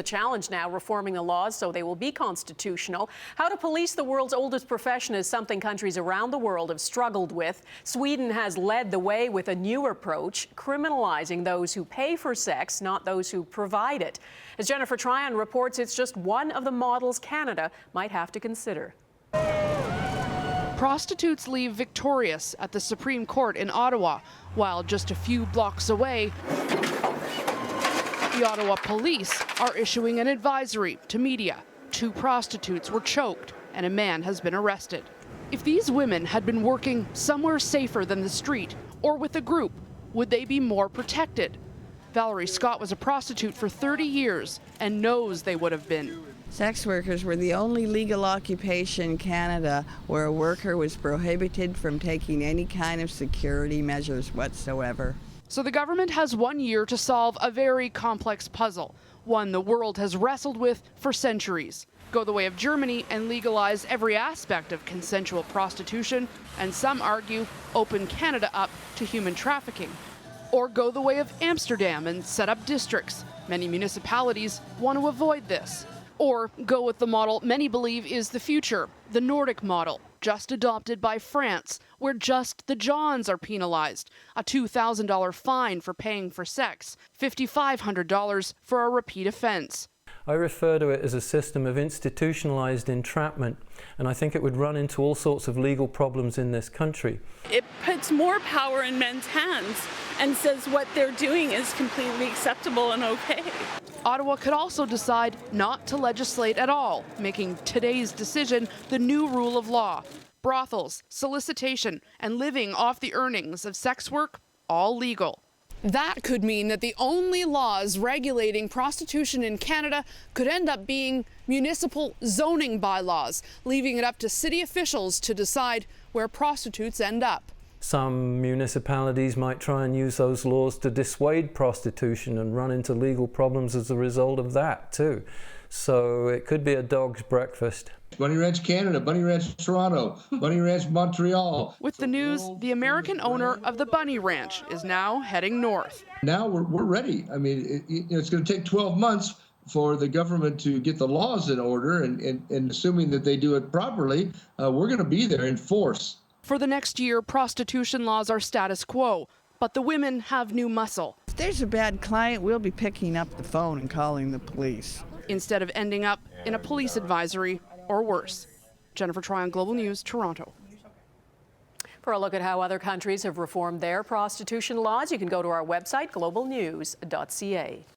the challenge now, reforming the laws so they will be constitutional. How to police the world's oldest profession is something countries around the world have struggled with. Sweden has led the way with a new approach, criminalizing those who pay for sex, not those who provide it. As Jennifer Tryon reports, it's just one of the models Canada might have to consider. Prostitutes leave victorious at the Supreme Court in Ottawa, while just a few blocks away, the Ottawa police are issuing an advisory to media. 2 prostitutes were choked and a man has been arrested. If these women had been working somewhere safer than the street or with a group, would they be more protected? Valerie Scott was a prostitute for 30 years and knows they would have been. Sex workers were the only legal occupation in Canada where a worker was prohibited from taking any kind of security measures whatsoever. So the government has 1 year to solve a very complex puzzle, one the world has wrestled with for centuries. Go the way of Germany and legalize every aspect of consensual prostitution, and some argue open Canada up to human trafficking. Or go the way of Amsterdam and set up districts. Many municipalities want to avoid this. Or go with the model many believe is the future, the Nordic model, just adopted by France, where just the Johns are penalized, a $2,000 fine for paying for sex, $5,500 for a repeat offense. I refer to it as a system of institutionalized entrapment, and I think it would run into all sorts of legal problems in this country. It puts more power in men's hands and says what they're doing is completely acceptable and okay. Ottawa could also decide not to legislate at all, making today's decision the new rule of law. Brothels, solicitation, and living off the earnings of sex work, all legal. That could mean that the only laws regulating prostitution in Canada could end up being municipal zoning bylaws, leaving it up to city officials to decide where prostitutes end up. Some municipalities might try and use those laws to dissuade prostitution and run into legal problems as a result of that too. So it could be a dog's breakfast. Bunny Ranch Canada, Bunny Ranch Toronto, Bunny Ranch Montreal. With the news, the American owner of the Bunny Ranch is now heading north. Now we're ready. I mean, it's going to take 12 months for the government to get the laws in order, and assuming that they do it properly, we're going to be there in force. For the next year, prostitution laws are status quo, but the women have new muscle. If there's a bad client, we'll be picking up the phone and calling the police, instead of ending up in a police advisory or worse. Jennifer Tryon, Global News, Toronto. For a look at how other countries have reformed their prostitution laws, you can go to our website, globalnews.ca.